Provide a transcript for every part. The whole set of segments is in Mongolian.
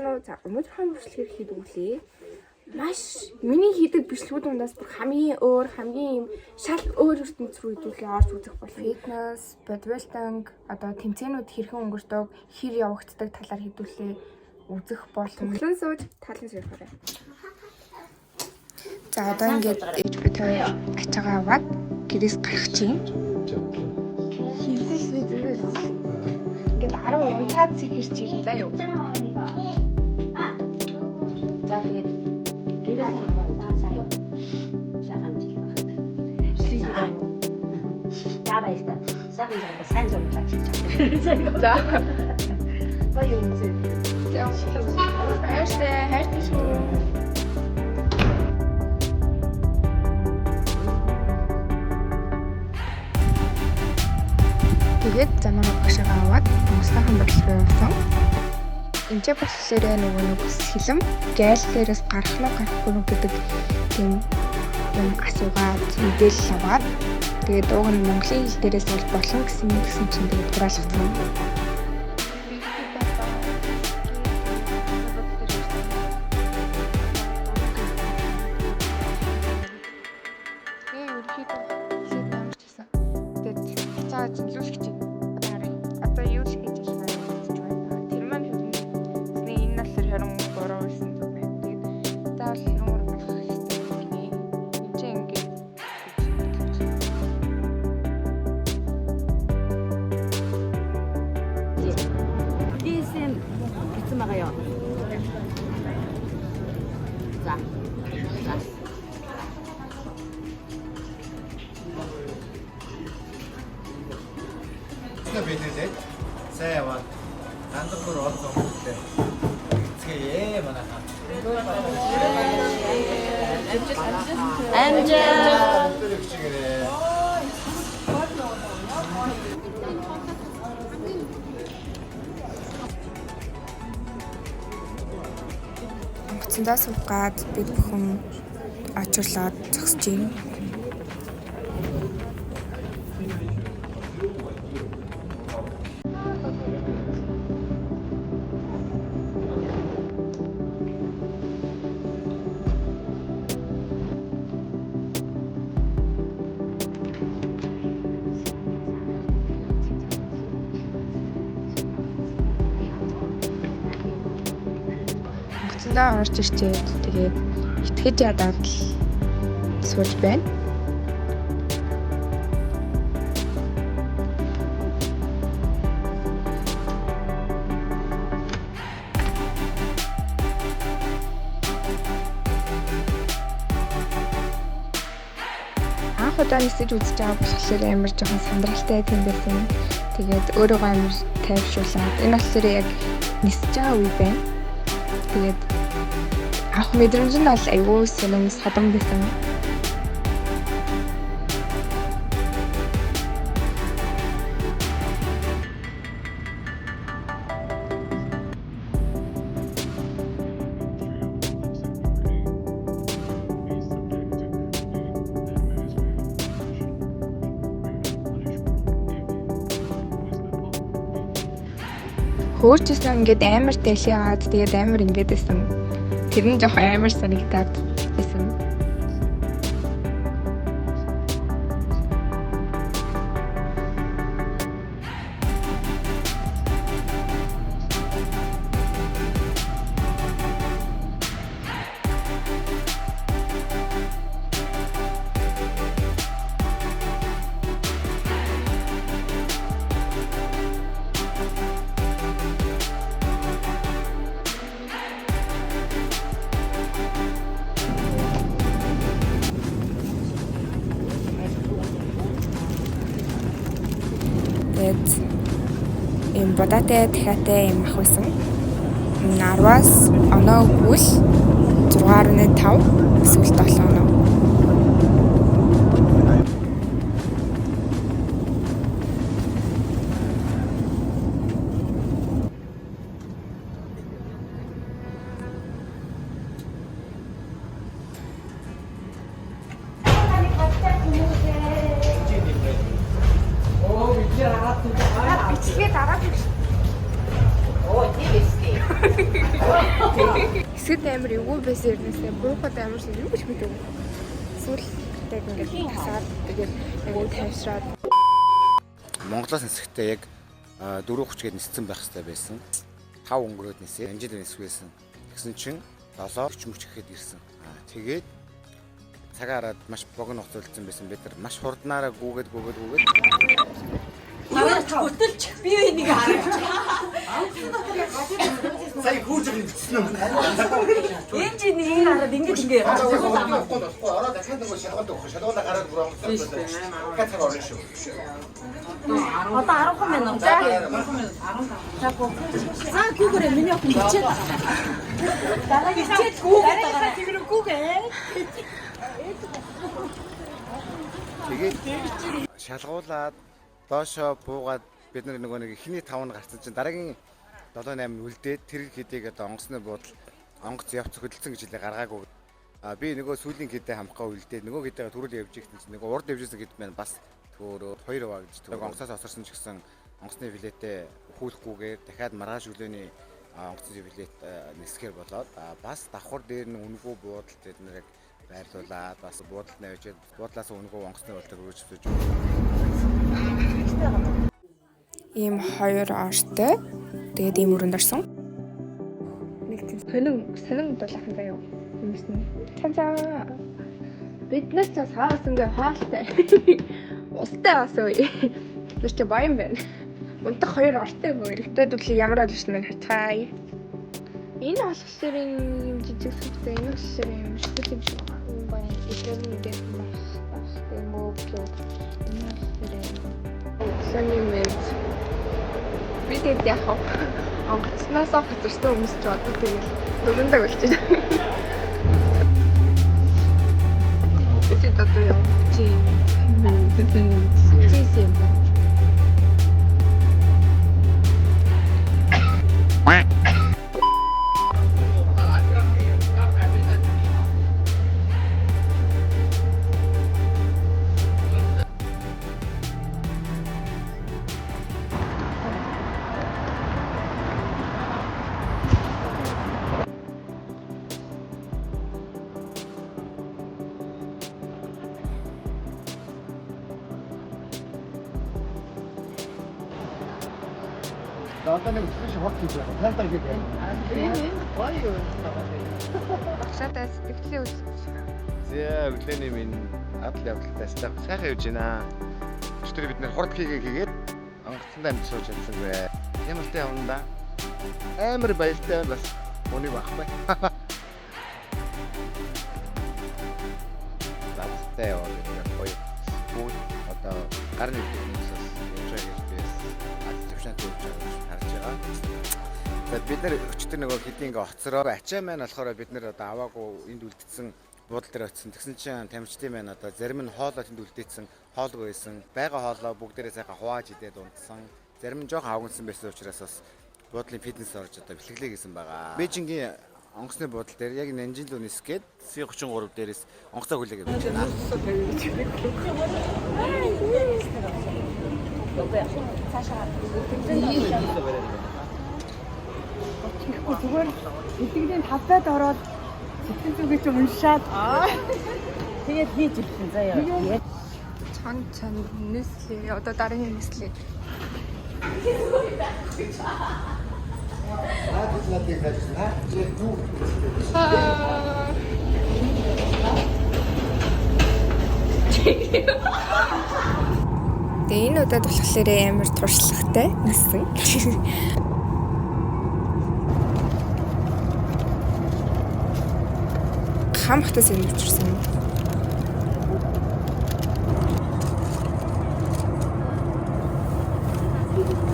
харсан уу? За өнөөдрийн бичлэгээр хийдэг үлээ. Маш миний хийдэг бичлэгүүдээс бүр хамгийн өөр, хамгийн юм шал өөр ертөнц рүү идүүлээ орж үзэх болох. Фитнес, бодибилдинг, одоо тэмцээнүүд хэрхэн өнгөрдөг, хэр явагддаг талаар хэдүүлээ үзэх болон хөлн сууж талын сэрхээрээ. За одоо ингээд ээж битээ ачаагаа аваад гэрээс гарах чинь. Хийлээс видео. Ингээд 10 унтаад зихэр чиглээ даа юу. За тэгээд Daarbij zag je dat zijn zo'n plekje. За. Wat je moet zeggen. Ja. Hartstikke тэгээд замаа багшаа аваад муслахан бодлого явуулсан. Энд ч болохоор нөгөө хилэм гайл дээрээс гарах нь гарахгүй нь гэдэг тийм юм асуугаад мэдээлэл аваад тэгээд ууг нь Монголын хэл дээрээс бол болно гэсэн чинь тэгээд хураалгасан. Бэлээ. Сайн яваад хандлагаар орсон хүмүүстэй. Эцгээ манайхаа. Амжаа. Онгоцондоо суугаад бид бүхэн очирлоод зогсож байна. Орж ирчээд тэгээд итгэж ядаад л сууж байна. Анх удаа нисэж үзэж байгаа болохоор амар жоохон сандралтай тийм байсан. Тэгээд өөрийгөө амар тайвшруулаад энэ болохоор яг нисэж байгаа үе байна. Тэгээд авах мэдрэмж нь бол аюул сонирхол содон байсан. Хөөрчсөн ингээд амар дэлхий аваад тэгээд амар ингээд байсан. Тэр нь жоохон амар санагдаад байсан. Ийм бодаатай дахиатай юм ах байсан. 10-аас оноо өгвөл 6.5 эсвэл 7 оноо. 비치게 달아주시. 오, 이게 Сэтгэл амар эвгүй байсан юмнасаа буухад амар шиг юу ч мэдээгүй. Сүүлдээ ингээд тасаад тэгээд айгүй тайвшраад Монголоос нисэхдээ яг 4:30-гээд ниссэн байх хэрэгтэй байсан. 5 өнгөрөөд нисээ. Амжилт нисвэсэн. Тэгсэн чинь 7:40 гэхэд ирсэн. Тэгээд цагаараад маш богино хугацаа үлдсэн байсан. Бид нар маш хурднаараа гүгээд. Мараа хөтөлч би энийг хараач. Сая хүүж ирсэн юм. Энд чинь энэ хараад ингэ. Ороод дахиад нэг шалгуулаа гараад бүр амгалсан. Катар орно шүү. Одоо 10 минут. За гүүгээрээ миний охин бичээд. Дараагийн бичээд гүүгээ. Тэгрэг гүүгээ. Тэгээд шалгуулаад доошоо буугаад бид нөгөө нэг ихний 5-нд гарцсан чинь дараагийн 7-8 үлдээд тэр хэдийг одоо онгоцны буудал онгоц явц хөдөлсөн гэж хэлээ гаргаагүй. Би нөгөө сүүлийн хэдээ хамхаа үлдээд нөгөө хэдээ түрүүл явж ихсэн чинь нөгөө урд явжсэн хэд маань бас төөрөө 2 баа гэж нөгөө онгоцоос осорсон ч гэсэн онгоцны филетээ хүүлэхгүйгээр дахиад маргааш өглөөний онгоцны филет нисгэр болоод бас давхар дээр нь үнгүү буудалд бид нэр байрлуулаад бас буудалд навьж буудлаас үнгүү онгоцны буудалд өргөжлөж ийм 2 ортой. Тэгээд ийм өрөнд орсон. Нэг тийм сонин дулаахан заяа юмс нь. Цаа биднээс цаас хаасан гэ хаалтай. Устай асуу. Тэр чи баян байна. Унтах 2 ортой хөрөлтөд үл ямар алишныг хатгай. Энэ алхсэрийн юм жижиг сүртэй энэ алхсэрийн юм шиг юм шиг байна. Итгэмтэй маш мөөгөө. Энэ алхсэрийн сони мэд. Бидэд яах вэ? Онгоцноос хатарсан хүмүүс ч одоо тэгэл дөрөндөө болчихно. Бид одоо яа чи юм. одоо нэг зүйл шиг хот хийж байгаа. Тайлбар хийх юм. Гоё. Багшаадаа сэтгэлээ үзэж. Зэ өглөөний минь адал явдалтай сайхан явж байна. Өчтөр бид нэр хурд хийгээд онгоцондоо амт сууж чадсан бай. Ямартай явна да. Амар баяртай бас уnig багхгүй. Баастай яваад гоё. Бүгд одоо гарны хүмүүсээс явж байгаа гэж ачаашаа төвч харж байгаа. Тэгээд бид нэр өчтөр нөгөө хэдийн ингээ хоцроо ачаа маань болохоор бид нэр одоо аваагүй энд үлдсэн буудал дээр очисон. Тэгсэн чинь тамирчдын маань одоо зарим нь хоолоо тэнд үлдээсэн, хоолгүй байсан. Бага хоолоо бүгдээрээ сайхан хувааж идээд унтсан. Зарим нь жоохон хавгнсан байсан учраас бас буудлын фитнес орж одоо бэлтгэлээ хийсэн байгаа. Бээжингийн онгоцны буудал дээр яг Нанжин лөө нисгээд C33 дээрээс онгоцоо хүлээгээд байна. Зүгээр итгэлийн тавтаад ороод сэтгэл зүгээ чи уншаад тэгээд хийж ирсэн заяа. Чан нэслээ. Одоо дараагийн нэслээ. Тэгээ энэ удаад болохоор амар туршлагатай нэсэн. Хамхтас юм учирсан.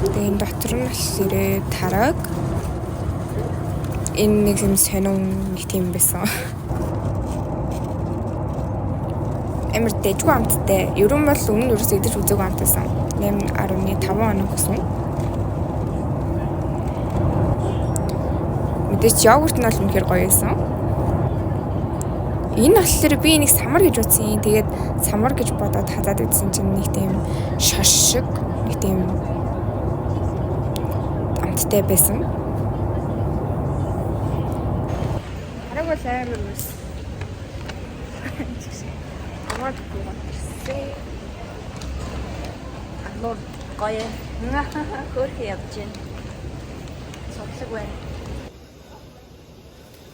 Тэгээ энэ дотор нь болохоор тараг. Энэ нэг юм сонин нэг тийм байсан. Амар дэжгүй амттай. Ерөн бол өмнө ерөөс идэж үзээгүй амтсан. 8.5 хоног гэсэн. Мэдээч йогурт нь бол үнэхээр гоё байсан. Энэ болохоор би нэг самар гэж утсан. Тэгээд самар гэж бодоод хазаад үзсэн чинь нэг тийм шошиг, нэг тийм амттай байсан. бол амар мэс. Аваад гоо. Нуур гоё. Хөөрхөн явж байна. Содлог байна.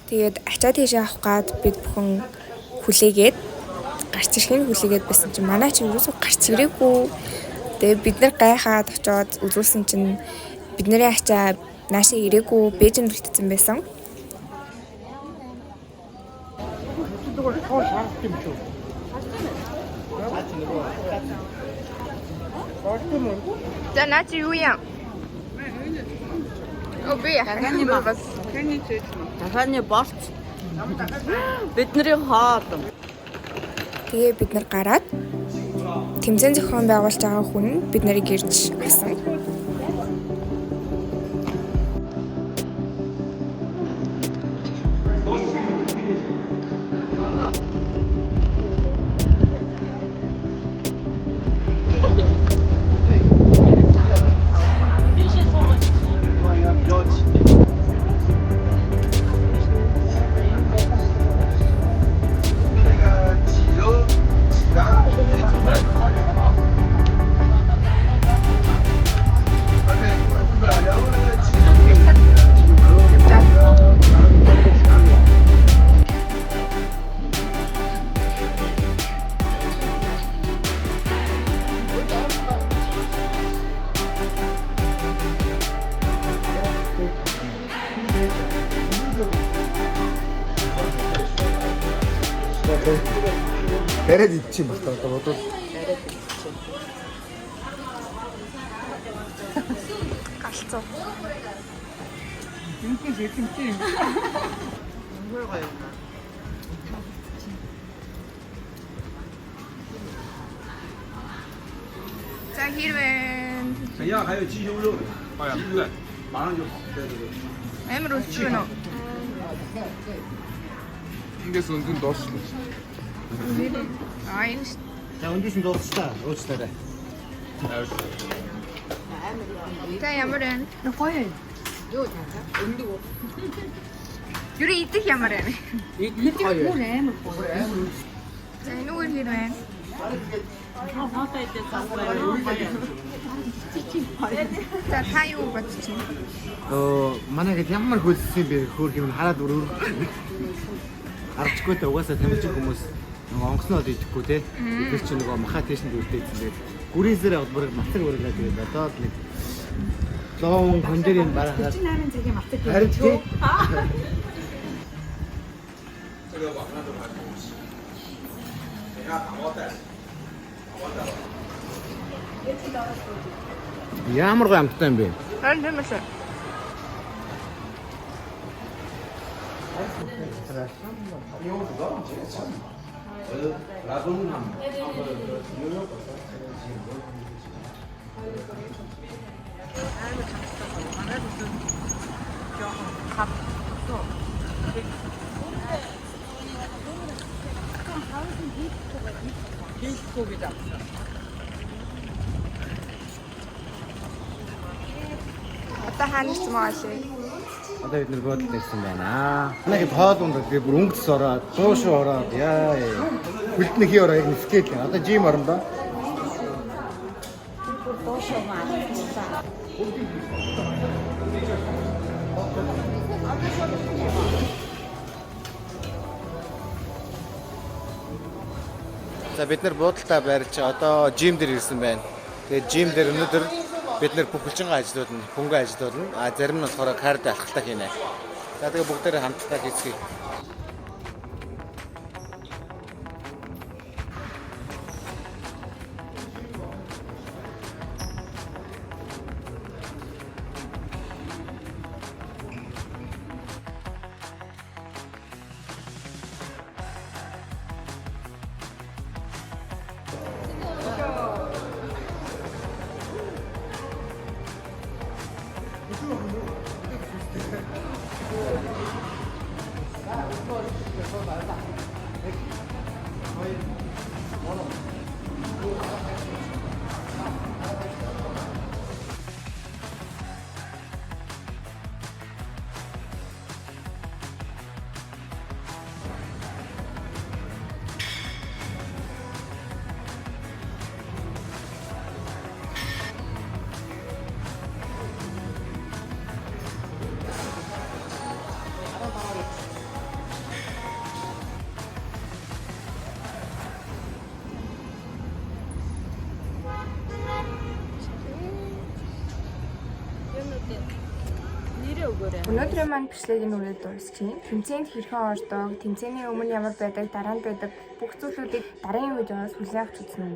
Тэгээд ачаа тийшээ авах гад бид бүхэн хүлээгээд гарч ирэхин хүлээгээд байсан чинь манай чинь юусоо гарч ирээгүй. Тэгээд бид нар гайхаад очиод үзүүлсэн чинь бидний ачаа наашаа ирээгүй Бээжинд үлдсэн байсан. За наач юу юм? Оби Дахианы бас. Дахианы борц. Бидний хоол. Тэгээ бид нар гараад тэмцээн зохион байгуулж байгаа хүн бид нарыг ирж авсан. Бариад идчих юм байна одоо бодвол. Галцуу. Юутай шилжимтэй. За хэрвээ 等一下还有鸡胸肉的，鸡肉的，马上就好。对对对。 амар үлч байна уу? Ингээс өндөр дуусна. Аа энэ За өндөс нь дуусчлаа. Уучлаарай. та ямар байна? Гоё. Юу идэх ямар байна? Идэх бүр амар гоё. За энэ үгээр хэр байна? За та юу бодож байна? Манайд ямар хөлсөн бэ? Хөөх юм хараад өрөө. Харахгүй та угаасаа тамирчин хүмүүс нөгөө онгоцноо идэхгүй те. Тэр чинь нөгөө маха тэшэнд үлдээсэн тэгээд гүрээсээр бүр мацаг өргөлээ тэгээд одоо нэг лоон кондерийн барахад 48 цагийн мацаг. харин тий. Ямар гоё амттай юм бэ? Харин тийм ээ. Одоо хаанч маашээ. Одоо бид нэр бодол тавьсан байна. Манайд хоол ундаа тэгээ бүр өнгөс ороод, дууш ороод яа. Хүлтний хий ороо яг скейл. Одоо жим орондоо. За бид нар буудалтаа барьж одоо жим дээр ирсэн байна. Тэгээд жим дээр өнөөдөр бид нар бүх хүчингээ ажлууд нь хөнгөн ажлуулна. А зарим нь болохоор кард алхалтаа хийнэ. За тэгээ бүгдээрээ хамтдаа хийцгээе. Өнөөдрийн маань бичлэгийн үрээд дуусчихъя. Тэмцээнд хэрхэн ордог, тэмцээний өмнө ямар байдаг, дараа нь байдаг бүх зүйлүүдийг дараагийн видеоос хүлээн авч үзнэ.